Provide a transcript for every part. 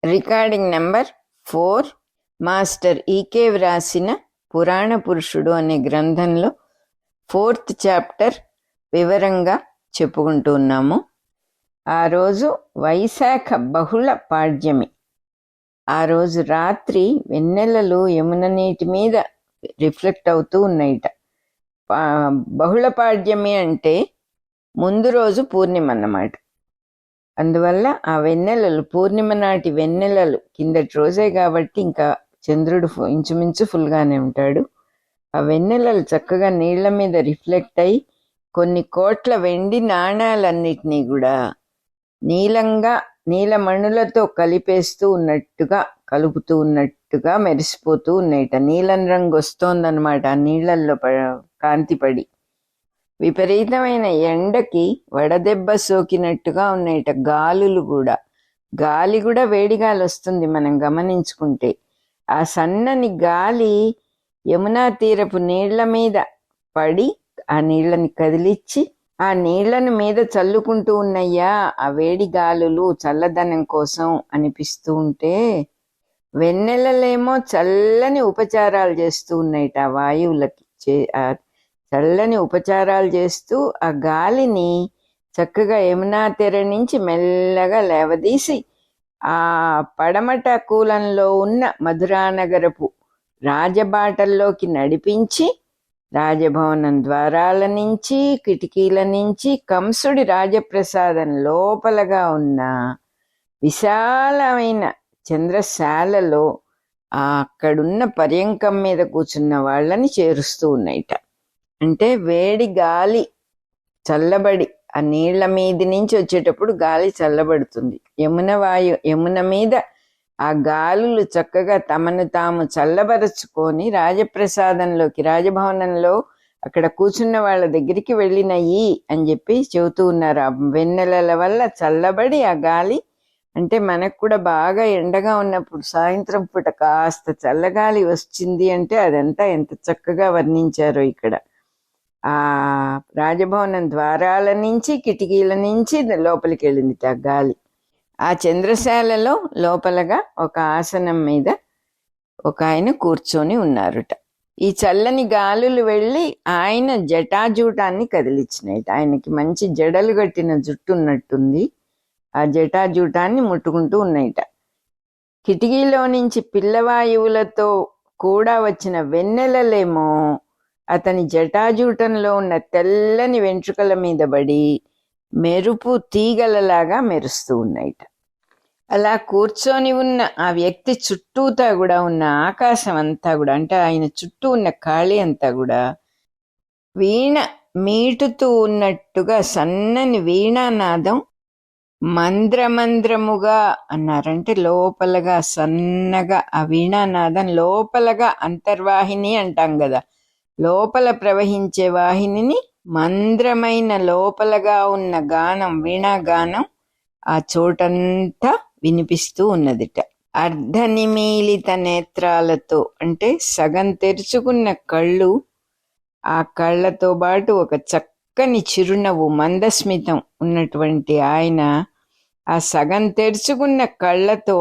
Recording number 4. Master ఈకే వ్రాసిన పురాణ పురుషుడు అనే గ్రంథంలో 4th చాప్టర్ వివరంగా చెప్పుకుంటూ ఉన్నాము. ఆ రోజు వైశాఖ బహుళ పాడ్యమి. ఆ రోజు రాత్రి వెన్నెలలు యమున నీటి మీద రిఫ్లెక్ట్ అవుతూ ఉన్నాయిట. బహుళ పాడ్యమి అంటే ముందు రోజు పూర్ణిమ అన్నమాట. అందువల్ల ఆ వెన్నెలలు పూర్ణిమ నాటి వెన్నెలలు కిందటి రోజే కాబట్టి ఇంకా చంద్రుడు ఇంచుమించు ఫుల్గానే ఉంటాడు. ఆ వెన్నెలలు చక్కగా నీళ్ల మీద రిఫ్లెక్ట్ అయి కొన్ని కోట్ల వెండి నాణాలన్నిటినీ కూడా నీలంగా నీలమణులతో కలుపుతూ ఉన్నట్టుగా మెరిసిపోతూ ఉన్నాయిట. నీలం రంగు వస్తోందనమాట ఆ నీళ్లల్లో కాంతిపడి. విపరీతమైన ఎండకి వడదెబ్బ సోకినట్టుగా ఉన్నాయిట గాలులు కూడా. గాలి కూడా వేడిగాలి వస్తుంది మనం గమనించుకుంటే. ఆ సన్నని గాలి యమునా తీరపు నీళ్ల మీద పడి ఆ నీళ్లని కదిలిచ్చి ఆ నీళ్లను మీద చల్లుకుంటూ ఉన్నయ్యా ఆ వేడి గాలులు చల్లదనం కోసం అనిపిస్తూ ఉంటే, వెన్నెలలేమో చల్లని ఉపచారాలు చేస్తూ ఉన్నాయిట ఆ వాయువులకి. చల్లని ఉపచారాలు చేస్తూ ఆ గాలిని చక్కగా యమునా తెర నుంచి మెల్లగా లేవదీసి ఆ పడమట కూలంలో ఉన్న మధురానగరపు రాజబాటల్లోకి నడిపించి రాజభవనం ద్వారాల నుంచి కిటికీల నుంచి కంసుడి రాజప్రసాదం లోపలగా ఉన్న విశాలమైన చంద్రశాలలో అక్కడున్న పర్యంకం మీద కూర్చున్న వాళ్ళని చేరుస్తూ ఉన్నాయిట. అంటే వేడి గాలి చల్లబడి ఆ నీళ్ల మీది నుంచి వచ్చేటప్పుడు గాలి చల్లబడుతుంది. యమున మీద ఆ గాలులు చక్కగా తమను తాము చల్లబరుచుకొని రాజప్రసాదంలోకి రాజభవనంలో అక్కడ కూర్చున్న వాళ్ళ దగ్గరికి వెళ్ళినయి అని చెప్పి చెబుతూ ఉన్నారు. ఆ వెన్నెలల వల్ల చల్లబడి ఆ గాలి అంటే మనకు కూడా బాగా ఎండగా ఉన్నప్పుడు సాయంత్రం పూట కాస్త చల్లగాలి వచ్చింది అంటే అదంతా ఎంత చక్కగా వర్ణించారో ఇక్కడ. ఆ రాజభవనం ద్వారాల నుంచి కిటికీల నుంచి లోపలికి వెళ్ళింది ఆ గాలి. ఆ చంద్రశాలలో లోపలగా ఒక ఆసనం మీద ఒక ఆయన కూర్చొని ఉన్నారుట. ఈ చల్లని గాలులు వెళ్ళి ఆయన జటాజూటాన్ని కదిలిచ్చినాయిట. ఆయనకి మంచి జడలు కట్టిన జుట్టు ఉన్నట్టుంది. ఆ జటాజూటాన్ని ముట్టుకుంటూ ఉన్నాయిట. కిటికీలో నుంచి పిల్లవాయువులతో కూడా వచ్చిన వెన్నెలలేమో అతని జటాజూటంలో ఉన్న తెల్లని వెంట్రుకల మీద పడి మెరుపు తీగలలాగా మెరుస్తూ ఉన్నాయిట. అలా కూర్చొని ఉన్న ఆ వ్యక్తి చుట్టూతా కూడా ఉన్న ఆకాశం అంతా కూడా, అంటే ఆయన చుట్టూ ఉన్న ఖాళీ అంతా కూడా వీణ మీటుతూ ఉన్నట్టుగా సన్నని వీణానాదం మంద్రమంద్రముగా అన్నారంటే లోపలగా సన్నగా ఆ వీణానాదం లోపలగా అంతర్వాహిని అంటాం కదా, లోపల ప్రవహించే వాహినిని మంద్రమైన లోపలగా ఉన్న గానం వీణాగానం ఆ చోటంతా వినిపిస్తూ ఉన్నదిట. అర్ధనిమీలిత నేత్రాలతో అంటే సగం తెరుచుకున్న కళ్ళు, ఆ కళ్ళతో పాటు ఒక చక్కని చిరునవ్వు మందస్మితం ఉన్నటువంటి ఆయన ఆ సగం తెరుచుకున్న కళ్ళతో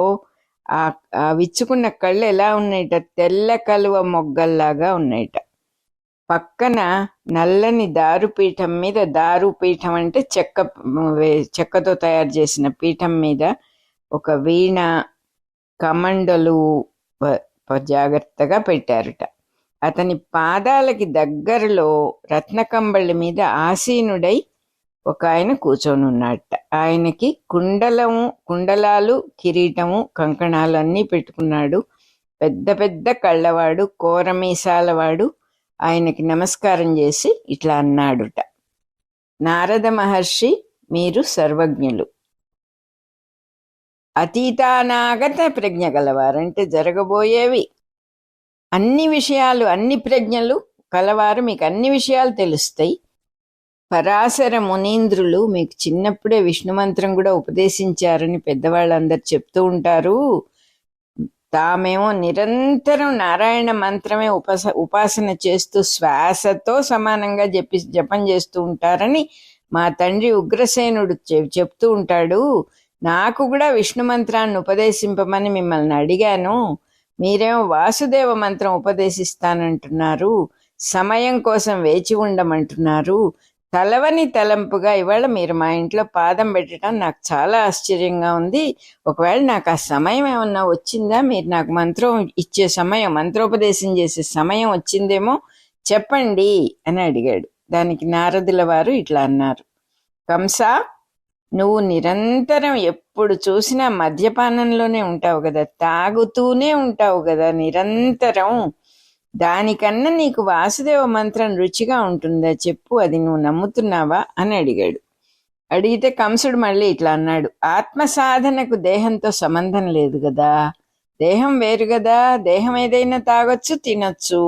ఆ విచ్చుకున్న కళ్ళు ఎలా ఉన్నాయిట, తెల్ల కలువ మొగ్గల్లాగా ఉన్నాయిట. పక్కన నల్లని దారుపీఠం మీద, దారుపీఠం అంటే చెక్కతో తయారు చేసిన పీఠం మీద ఒక వీణ కమండలు జాగ్రత్తగా పెట్టారుట. అతని పాదాలకి దగ్గరలో రత్నకంబళ్ళి మీద ఆసీనుడై ఒక ఆయన కూర్చొని ఉన్నట్ట. ఆయనకి కుండలాలు కిరీటము కంకణాలు అన్నీ పెట్టుకున్నాడు. పెద్ద పెద్ద కళ్ళవాడు, కోరమీసాలవాడు. ఆయనకి నమస్కారం చేసి ఇట్లా అన్నాడుట, నారద మహర్షి, మీరు సర్వజ్ఞులు, అతీతానాగత ప్రజ్ఞ గలవారంటే జరగబోయేవి అన్ని విషయాలు, అన్ని ప్రజ్ఞలు కలవారు, మీకు అన్ని విషయాలు తెలుస్తాయి. పరాశర మునీంద్రులు మీకు చిన్నప్పుడే విష్ణు మంత్రం కూడా ఉపదేశించారని పెద్దవాళ్ళందరూ చెప్తూ ఉంటారు. తామేమో నిరంతరం నారాయణ మంత్రమే ఉపాసన చేస్తూ శ్వాసతో సమానంగా జపం చేస్తూ ఉంటారని మా తండ్రి ఉగ్రసేనుడు చెప్తూ ఉంటాడు. నాకు కూడా విష్ణు మంత్రాన్ని ఉపదేశింపమని మిమ్మల్ని అడిగాను. మీరేమో వాసుదేవ మంత్రం ఉపదేశిస్తానంటున్నారు, సమయం కోసం వేచి ఉండమంటున్నారు. తలవని తలంపుగా ఇవాళ మీరు మా ఇంట్లో పాదం పెట్టడం నాకు చాలా ఆశ్చర్యంగా ఉంది. ఒకవేళ నాకు ఆ సమయం ఏమన్నా వచ్చిందా? మీరు నాకు మంత్రం ఇచ్చే సమయం, మంత్రోపదేశం చేసే సమయం వచ్చిందేమో చెప్పండి అని అడిగాడు. దానికి నారదుల వారు ఇట్లా అన్నారు, కంస, నువ్వు నిరంతరం ఎప్పుడు చూసినా మద్యపానంలోనే ఉంటావు కదా, తాగుతూనే ఉంటావు కదా నిరంతరం. దానికన్నా నీకు వాసుదేవ మంత్రం రుచిగా ఉంటుందా చెప్పు, అది నువ్వు నమ్ముతున్నావా అని అడిగాడు. అడిగితే కంసుడు మళ్ళీ ఇట్లా అన్నాడు, ఆత్మ సాధనకు దేహంతో సంబంధం లేదు కదా, దేహం వేరు కదా, దేహం ఏదైనా తాగొచ్చు తినొచ్చు,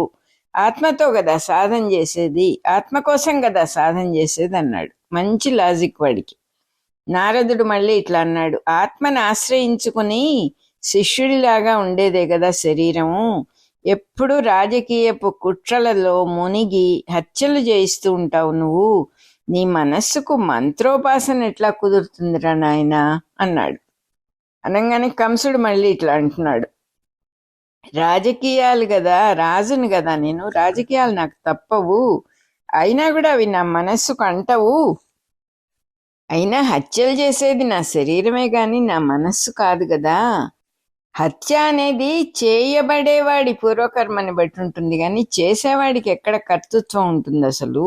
ఆత్మతో కదా సాధన చేసేది, ఆత్మ కోసం కదా సాధన చేసేది అన్నాడు. మంచి లాజిక్ వాడికి. నారదుడు మళ్ళీ ఇట్లా అన్నాడు, ఆత్మను ఆశ్రయించుకుని శిష్యుడిలాగా ఉండేదే కదా శరీరము, ఎప్పుడు రాజకీయపు కుట్రలలో మునిగి హత్యలు చేయిస్తూ ఉంటావు నువ్వు, నీ మనస్సుకు మంత్రోపాసన ఎట్లా కుదురుతుందిరా నాయన అన్నాడు. అనగానే కంసుడు మళ్ళీ ఇట్లా అంటున్నాడు, రాజకీయాలు కదా, రాజును కదా నేను, రాజకీయాలు నాకు తప్పవు, అయినా కూడా అవి నా మనస్సుకు అంటవు, అయినా హత్యలు చేసేది నా శరీరమే గాని నా మనస్సు కాదు కదా. హత్య అనేది చేయబడేవాడి పూర్వకర్మని బట్టి ఉంటుంది కానీ చేసేవాడికి ఎక్కడ కర్తృత్వం ఉంటుంది? అసలు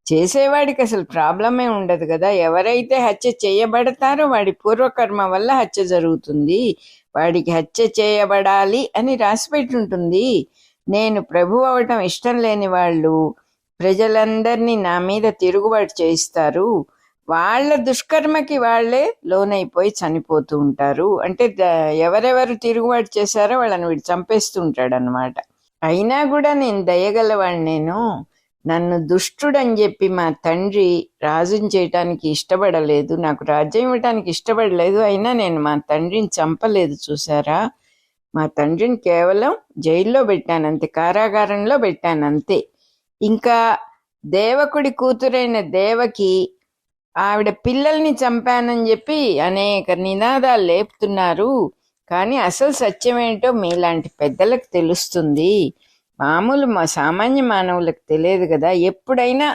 చేసేవాడికి అసలు ప్రాబ్లమే ఉండదు కదా. ఎవరైతే హత్య చేయబడతారో వాడి పూర్వకర్మ వల్ల హత్య జరుగుతుంది, వాడికి హత్య చేయబడాలి అని రాసిపెట్టి ఉంటుంది. నేను ప్రభు అవటం ఇష్టం లేని వాళ్ళు ప్రజలందరినీ నా మీద తిరుగుబాటు చేయిస్తారు, వాళ్ళ దుష్కర్మకి వాళ్లే లోనైపోయి చనిపోతూ ఉంటారు. అంటే ఎవరెవరు తిరుగుబాటు చేశారో వాళ్ళని వీడు చంపేస్తూ ఉంటాడు అనమాట. అయినా కూడా నేను దయగలవాడిని, నేను నన్ను దుష్టుడని చెప్పి మా తండ్రి రాజుని చేయటానికి ఇష్టపడలేదు, నాకు రాజ్యం ఇవ్వటానికి ఇష్టపడలేదు, అయినా నేను మా తండ్రిని చంపలేదు చూసారా, మా తండ్రిని కేవలం జైల్లో పెట్టానంతే, కారాగారంలో పెట్టానంతే. ఇంకా దేవకుడి కూతురైన దేవకి ఆవిడ పిల్లల్ని చంపానని చెప్పి అనేక నినాదాలు లేపుతున్నారు, కానీ అసలు సత్యమేంటో మీలాంటి పెద్దలకు తెలుస్తుంది, మామూలు సామాన్య మానవులకు తెలియదు కదా. ఎప్పుడైనా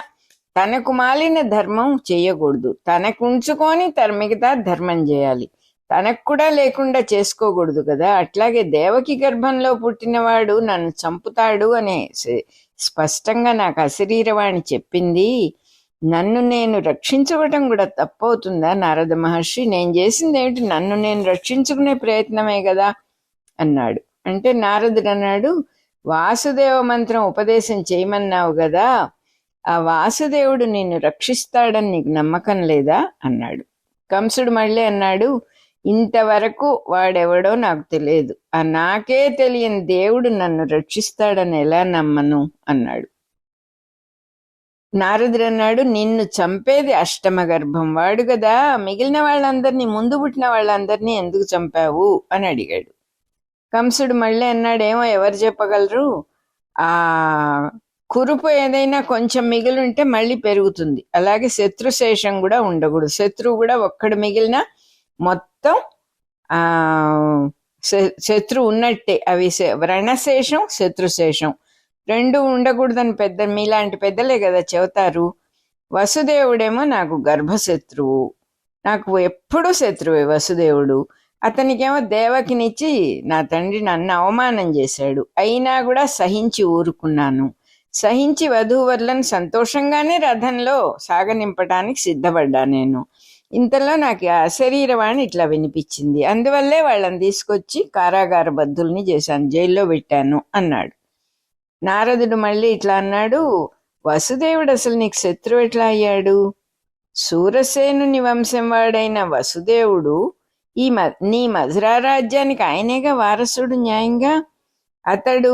తనకు మాలిన ధర్మం చేయకూడదు, తనకు ఉంచుకొని మిగతా ధర్మం చేయాలి, తనకు కూడా లేకుండా చేసుకోకూడదు కదా. అట్లాగే దేవకి గర్భంలో పుట్టినవాడు నన్ను చంపుతాడు అనే స్పష్టంగా నాకు అశరీరవాణి చెప్పింది, నన్ను నేను రక్షించుకోవటం కూడా తప్పవుతుందా నారద మహర్షి? నేను చేసింది ఏమిటి? నన్ను నేను రక్షించుకునే ప్రయత్నమే కదా అన్నాడు. అంటే నారదుడు అన్నాడు, వాసుదేవ మంత్రం ఉపదేశం చేయమన్నావు కదా, ఆ వాసుదేవుడు నిన్ను రక్షిస్తాడని నీకు నమ్మకం లేదా అన్నాడు. కంసుడు మళ్ళీ అన్నాడు, ఇంతవరకు వాడెవడో నాకు తెలియదు, ఆ నాకే తెలియని దేవుడు నన్ను రక్షిస్తాడని ఎలా నమ్మను అన్నాడు. నారదుడు అన్నాడు, నిన్ను చంపేది అష్టమ గర్భం వాడు కదా, మిగిలిన వాళ్ళందరినీ, ముందు పుట్టిన వాళ్ళందరినీ ఎందుకు చంపావు అని అడిగాడు. కంసుడు మళ్ళీ అన్నాడు, ఏమో ఎవరు చెప్పగలరు, ఆ కురుపు ఏదైనా కొంచెం మిగిలింటే మళ్ళీ పెరుగుతుంది, అలాగే శత్రుశేషం కూడా ఉండకూడదు, శత్రువు కూడా ఒక్కడు మిగిలిన మొత్తం శత్రువు ఉన్నట్టే, అవి వ్రణశేషం శత్రుశేషం రెండు ఉండకూడదని మీలాంటి పెద్దలే కదా చెబుతారు. వసుదేవుడేమో నాకు గర్భశత్రువు, నాకు ఎప్పుడూ శత్రువే వసుదేవుడు. అతనికేమో దేవకినిచ్చి నా తండ్రి నన్ను అవమానం చేశాడు, అయినా కూడా సహించి ఊరుకున్నాను, సహించి వధూవరులను సంతోషంగానే రథంలో సాగనింపటానికి సిద్ధపడ్డా నేను. ఇంతలో నాకు ఆ శరీరవాణి ఇట్లా వినిపించింది, అందువల్లే వాళ్ళని తీసుకొచ్చి కారాగార బద్ధుల్ని చేశాను, జైల్లో పెట్టాను అన్నాడు. నారదుడు మళ్ళీ ఇట్లా అన్నాడు, వసుదేవుడు అసలు నీకు శత్రువు ఎట్లా అయ్యాడు? సూరసేనుని వంశం వాడైన వసుదేవుడు నీ మధురా రాజ్యానికి ఆయనేగా వారసుడు న్యాయంగా. అతడు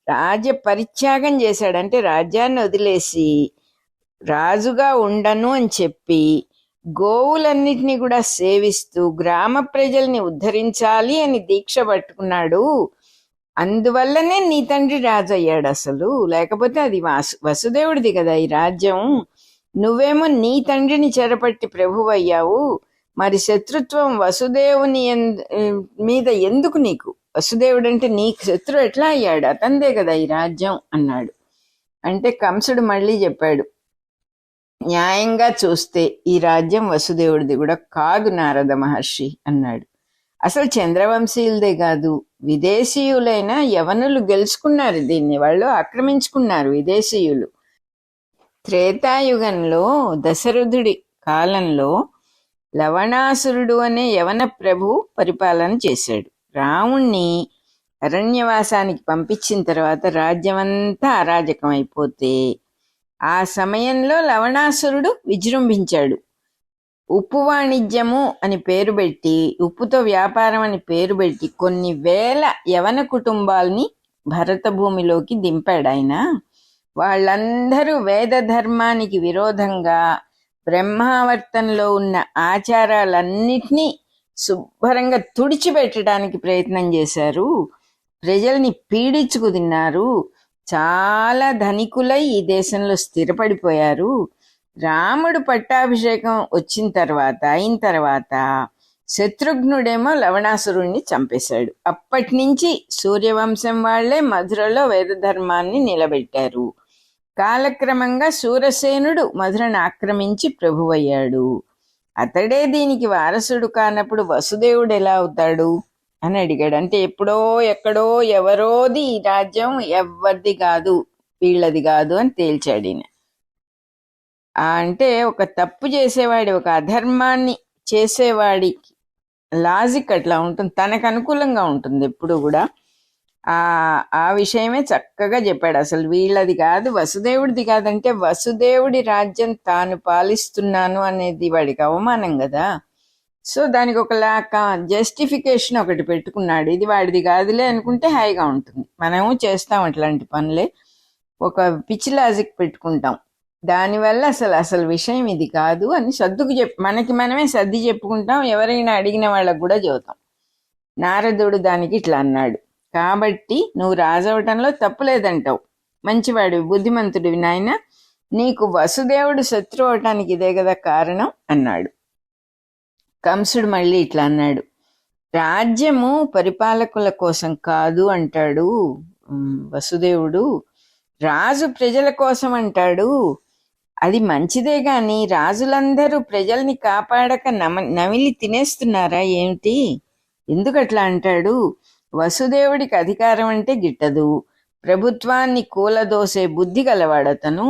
రాజ్య పరిత్యాగం చేశాడు, అంటే రాజ్యాన్ని వదిలేసి రాజుగా ఉండను అని చెప్పి గోవులన్నిటినీ కూడా సేవిస్తూ గ్రామ ప్రజల్ని ఉద్ధరించాలి అని దీక్ష పట్టుకున్నాడు. అందువల్లనే నీ తండ్రి రాజు అయ్యాడు అసలు, లేకపోతే అది వసుదేవుడిది కదా ఈ రాజ్యం. నువ్వేమో నీ తండ్రిని చెరపట్టి ప్రభువు అయ్యావు, మరి శత్రుత్వం వసుదేవుని మీద ఎందుకు నీకు? వసుదేవుడు అంటే నీకు శత్రువు ఎట్లా అయ్యాడు? అతందే కదా ఈ రాజ్యం అన్నాడు. అంటే కంసుడు మళ్ళీ చెప్పాడు, న్యాయంగా చూస్తే ఈ రాజ్యం వసుదేవుడిది కూడా కాదు నారద మహర్షి అన్నాడు. అసలు చంద్రవంశీయులదే కాదు, విదేశీయులైన యవనులు గెలుచుకున్నారు దీన్ని, వాళ్ళు ఆక్రమించుకున్నారు విదేశీయులు. త్రేతాయుగంలో దశరథుడి కాలంలో లవణాసురుడు అనే యవన ప్రభు పరిపాలన చేశాడు. రాముణ్ణి అరణ్యవాసానికి పంపించిన తర్వాత రాజ్యమంతా అరాజకం అయిపోతే ఆ సమయంలో లవణాసురుడు విజృంభించాడు. ఉప్పు వాణిజ్యము అని పేరు పెట్టి, ఉప్పుతో వ్యాపారం అని పేరు పెట్టి కొన్ని వేల యవన కుటుంబాల్ని భరత భూమిలోకి దింపాడు ఆయన. వాళ్ళందరూ వేద ధర్మానికి విరోధంగా బ్రహ్మావర్తంలో ఉన్న ఆచారాలన్నిటినీ శుభ్రంగా తుడిచిపెట్టడానికి ప్రయత్నం చేశారు. ప్రజల్ని పీడించుకు తిన్నారు. చాలా ధనికులై ఈ దేశంలో స్థిరపడిపోయారు. రాముడు పట్టాభిషేకం అయిన తర్వాత శత్రుఘ్నుడేమో లవణాసురుణ్ణి చంపేశాడు. అప్పటి నుంచి సూర్యవంశం వాళ్లే మధురలో వేద ధర్మాన్ని నిలబెట్టారు. కాలక్రమంగా శూరసేనుడు మధురను ఆక్రమించి ప్రభువయ్యాడు. అతడే దీనికి వారసుడు కానప్పుడు వసుదేవుడు ఎలా అవుతాడు అని అడిగాడు. అంటే ఎప్పుడో ఎక్కడో ఎవరోది ఈ రాజ్యం, ఎవరిది కాదు, వీళ్ళది కాదు అని తేల్చాడు ఈయన. అంటే ఒక తప్పు చేసేవాడి, ఒక అధర్మాన్ని చేసేవాడికి లాజిక్ అట్లా ఉంటుంది, తనకు అనుకూలంగా ఉంటుంది ఎప్పుడు కూడా. ఆ విషయమే చక్కగా చెప్పాడు. అసలు వీళ్ళది కాదు, వసుదేవుడిది కాదంటే వసుదేవుడి రాజ్యం తాను పాలిస్తున్నాను అనేది వాడికి అవమానం కదా. సో దానికి ఒక జస్టిఫికేషన్ ఒకటి పెట్టుకున్నాడు. ఇది వాడిది కాదులే అనుకుంటే హాయిగా ఉంటుంది. మనము చేస్తాం అట్లాంటి పనులే, ఒక పిచ్చి లాజిక్ పెట్టుకుంటాం. దానివల్ల అసలు విషయం ఇది కాదు అని మనకి మనమే సర్ది చెప్పుకుంటాం. ఎవరైనా అడిగిన వాళ్ళకు కూడా చెబుతాం. నారదుడు దానికి ఇట్లా అన్నాడు, కాబట్టి నువ్వు రాజవటంలో తప్పులేదంటావు, మంచివాడివి, బుద్ధిమంతుడివి నాయన, నీకు వసుదేవుడు శత్రు అవటానికి ఇదే కదా కారణం అన్నాడు. కంసుడు మళ్ళీ ఇట్లా అన్నాడు, రాజ్యము పరిపాలకుల కోసం కాదు అంటాడు వసుదేవుడు, రాజు ప్రజల కోసం అంటాడు. అది మంచిదే గాని రాజులందరూ ప్రజల్ని కాపాడక నమిలి తినేస్తున్నారా ఏమిటి? ఎందుకట్లా అంటాడు? వసుదేవుడికి అధికారం అంటే గిట్టదు, ప్రభుత్వాన్ని కూలదోసే బుద్ధి గలవాడతను,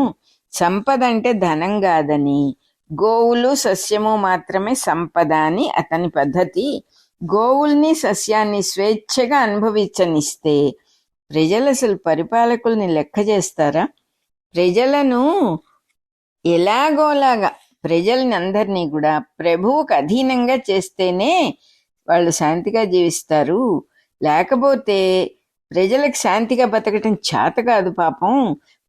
సంపద అంటే ధనం కాదని, గోవులు సస్యము మాత్రమే సంపద అని అతని పద్ధతి. గోవుల్ని సస్యాన్ని స్వేచ్ఛగా అనుభవించనిస్తే ప్రజలు అసలు పరిపాలకుల్ని లెక్క చేస్తారా? ప్రజలను ఎలాగోలాగా ప్రజల్ని అందరినీ కూడా ప్రభువుకు అధీనంగా చేస్తేనే వాళ్ళు శాంతిగా జీవిస్తారు. లేకపోతే ప్రజలకు శాంతిగా బతకటం చేత కాదు. పాపం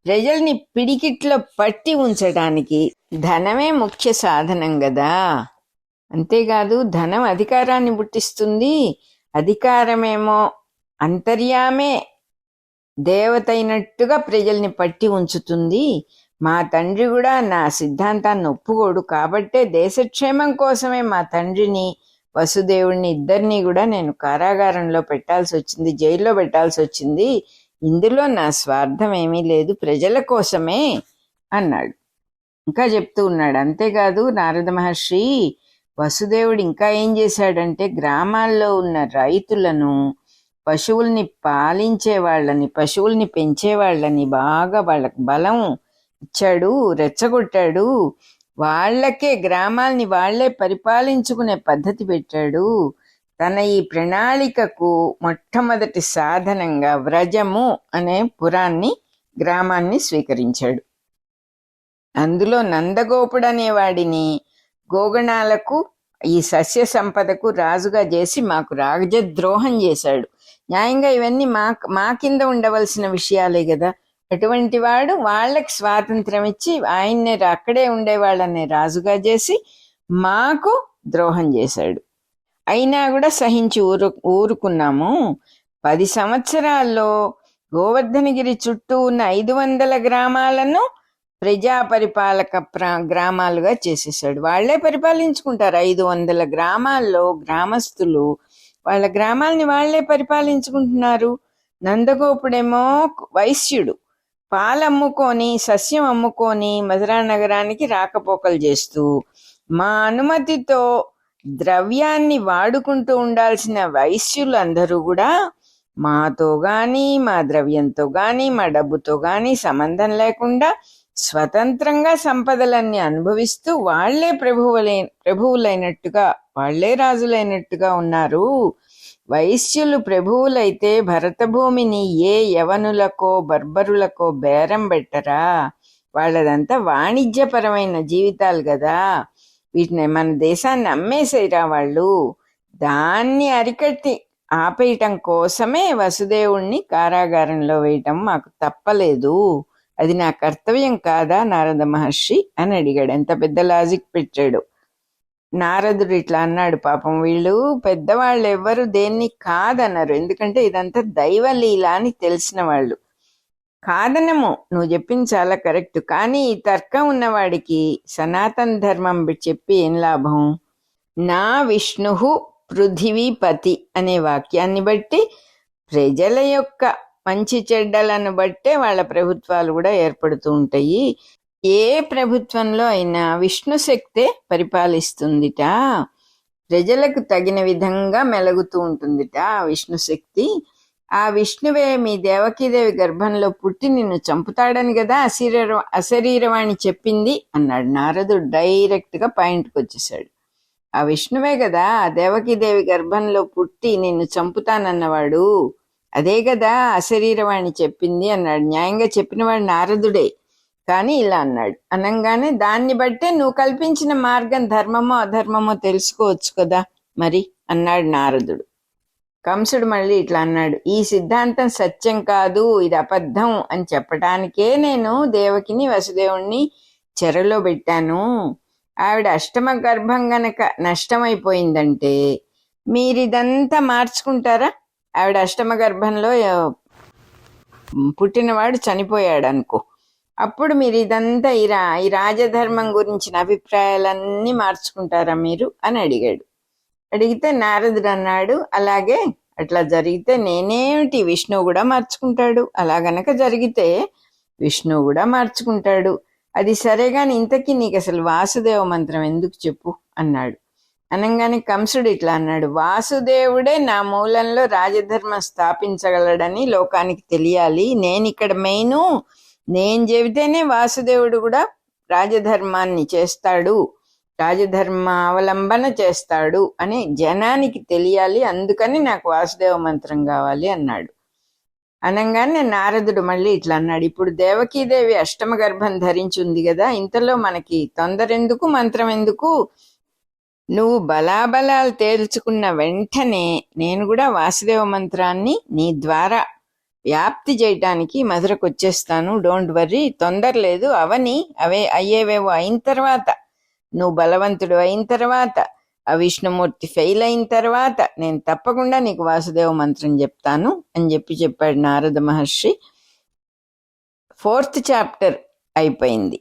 ప్రజల్ని పిడికిట్లో పట్టి ఉంచడానికి ధనమే ముఖ్య సాధనం కదా. అంతేకాదు ధనం అధికారాన్ని పుట్టిస్తుంది, అధికారమేమో అంతర్యామే దేవత అయినట్టుగా ప్రజల్ని పట్టి ఉంచుతుంది. మా తండ్రి కూడా నా సిద్ధాంతాన్ని ఒప్పుకోడు, కాబట్టే దేశక్షేమం కోసమే మా తండ్రిని వసుదేవుడిని ఇద్దరిని కూడా నేను కారాగారంలో పెట్టాల్సి వచ్చింది, జైల్లో పెట్టాల్సి వచ్చింది. ఇందులో నా స్వార్థం ఏమీ లేదు, ప్రజల కోసమే అన్నాడు. ఇంకా చెప్తూ ఉన్నాడు. అంతేకాదు నారద మహర్షి, వసుదేవుడు ఇంకా ఏం చేశాడంటే గ్రామాల్లో ఉన్న రైతులను, పశువుల్ని పాలించే వాళ్ళని, పశువుల్ని పెంచే వాళ్ళని బాగా వాళ్ళకి బలం ఇచ్చాడు, రెచ్చగొట్టాడు. వాళ్లకే గ్రామాల్ని వాళ్లే పరిపాలించుకునే పద్ధతి పెట్టాడు. తన ఈ ప్రణాళికకు మొట్టమొదటి సాధనంగా వ్రజము అనే పురాన్ని, గ్రామాన్ని స్వీకరించాడు. అందులో నందగోపుడు అనేవాడిని గోగణాలకు, ఈ సస్య సంపదకు రాజుగా చేసి మాకు రాజద్రోహం చేశాడు. న్యాయంగా ఇవన్నీ మా కింద ఉండవలసిన విషయాలే కదా. అటువంటి వాడు వాళ్ళకి స్వాతంత్రం ఇచ్చి ఆయన్నే అక్కడే ఉండేవాళ్ళనే రాజుగా చేసి మాకు ద్రోహం చేశాడు. అయినా కూడా సహించి ఊరుకున్నాము. 10 సంవత్సరాల్లో గోవర్ధనగిరి చుట్టూ ఉన్న 500 గ్రామాలను ప్రజాపరిపాలక గ్రామాలుగా చేసేసాడు. వాళ్లే పరిపాలించుకుంటారు. 500 గ్రామాల్లో గ్రామస్తులు వాళ్ళ గ్రామాలని వాళ్లే పరిపాలించుకుంటున్నారు. నందగోపుడేమో వైశ్యుడు, పాలమ్ముకొని సస్యం అమ్ముకొని మధురా నగరానికి రాకపోకలు చేస్తూ మా అనుమతితో ద్రవ్యాన్ని వాడుకుంటూ ఉండాల్సిన వైశ్యులందరూ కూడా మాతో గాని మా ద్రవ్యంతో గాని మా డబ్బుతో గాని సంబంధం లేకుండా స్వతంత్రంగా సంపదలన్నీ అనుభవిస్తూ వాళ్లే ప్రభువులైనట్టుగా వాళ్లే రాజులైనట్టుగా ఉన్నారు. వైశ్యులు ప్రభువులైతే భరతభూమిని ఏ యవనులకో బర్బరులకో బేరం పెట్టరా? వాళ్ళదంతా వాణిజ్యపరమైన జీవితాలు కదా. వీటిని మన దేశాన్ని అమ్మేసేరా వాళ్ళు. దాన్ని అరికట్టి ఆపేయటం కోసమే వసుదేవుణ్ణి కారాగారంలో వేయటం మాకు తప్పలేదు. అది నా కర్తవ్యం కాదా నారద మహర్షి అని అడిగాడు. ఎంత పెద్ద లాజిక్ పెట్టాడు. నారదుడు ఇట్లా అన్నాడు, పాపం వీళ్ళు పెద్దవాళ్ళు ఎవ్వరు దేన్ని కాదన్నారు. ఎందుకంటే ఇదంతా దైవలీల అని తెలిసిన వాళ్ళు. కాదనము, నువ్వు చెప్పింది చాలా కరెక్ట్. కానీ ఈ తర్కం ఉన్నవాడికి సనాతన ధర్మం చెప్పి ఏం లాభం? నా విష్ణు పృథివీపతి అనే వాక్యాన్ని బట్టి ప్రజల యొక్క మంచి చెడ్డలను బట్టే వాళ్ళ ప్రభుత్వాలు కూడా ఏర్పడుతూ ఉంటాయి. ఏ ప్రభుత్వంలో అయినా విష్ణు శక్తే పరిపాలిస్తుందిట. ప్రజలకు తగిన విధంగా మెలుగుతూ ఉంటుందిట విష్ణు శక్తి. ఆ విష్ణువే మీ దేవకీదేవి గర్భంలో పుట్టి నిన్ను చంపుతాడని కదా అశరీరవాణి చెప్పింది అన్నాడు. నారదుడు డైరెక్ట్ గా పాయింట్కి వచ్చేసాడు. ఆ విష్ణువే కదా దేవకీదేవి గర్భంలో పుట్టి నిన్ను చంపుతానన్నవాడు. అదే కదా అశరీరవాణి చెప్పింది అన్నాడు. న్యాయంగా చెప్పినవాడు నారదుడే. కానీ ఇలా అన్నాడు. అనగానే దాన్ని బట్టే నువ్వు కల్పించిన మార్గం ధర్మమో అధర్మమో తెలుసుకోవచ్చు కదా మరి అన్నాడు నారదుడు. కంసుడు మళ్ళీ ఇట్లా అన్నాడు, ఈ సిద్ధాంతం సత్యం కాదు, ఇది అబద్ధం అని చెప్పటానికే నేను దేవకిని వసుదేవుణ్ణి చెరలో పెట్టాను. ఆవిడ అష్టమ గర్భం గనక నష్టమైపోయిందంటే మీరిదంతా మార్చుకుంటారా? ఆవిడ అష్టమ గర్భంలో పుట్టినవాడు చనిపోయాడు అనుకో, అప్పుడు మీరు ఇదంతా ఈ రాజధర్మం గురించిన అభిప్రాయాలన్నీ మార్చుకుంటారా మీరు అని అడిగాడు. అడిగితే నారదుడు అన్నాడు, అలాగే అట్లా జరిగితే నేనేమిటి, విష్ణువు కూడా మార్చుకుంటాడు. అలా గనక జరిగితే విష్ణువు కూడా మార్చుకుంటాడు. అది సరే గాని ఇంతకీ నీకు అసలు వాసుదేవ మంత్రం ఎందుకు చెప్పు అన్నాడు. అనగానే కంసుడు ఇట్లా అన్నాడు, వాసుదేవుడే నా మూలంలో రాజధర్మం స్థాపించగలడని లోకానికి తెలియాలి. నేను ఇక్కడ మెయిను, నేను చెబితేనే వాసుదేవుడు కూడా రాజధర్మాన్ని చేస్తాడు, రాజధర్మ అవలంబన చేస్తాడు అని జనానికి తెలియాలి. అందుకని నాకు వాసుదేవ మంత్రం కావాలి అన్నాడు. అనగానే నారదుడు మళ్ళీ ఇట్లా అన్నాడు, ఇప్పుడు దేవకీదేవి అష్టమ గర్భం ధరించింది కదా, ఇంతలో మనకి తొందర ఎందుకు, మంత్రం ఎందుకు? నువ్వు బలాబలాలు తేల్చుకున్న వెంటనే నేను కూడా వాసుదేవ మంత్రాన్ని నీ ద్వారా వ్యాప్తి చేయటానికి మధురకు వచ్చేస్తాను. డోంట్ వర్రీ, తొందర లేదు. అవే అయ్యేవేవో అయిన తర్వాత, నువ్వు బలవంతుడు అయిన తర్వాత, ఆ విష్ణుమూర్తి ఫెయిల్ అయిన తర్వాత నేను తప్పకుండా నీకు వాసుదేవ మంత్రం చెప్తాను అని చెప్పాడు నారద మహర్షి. 4th చాప్టర్ అయిపోయింది.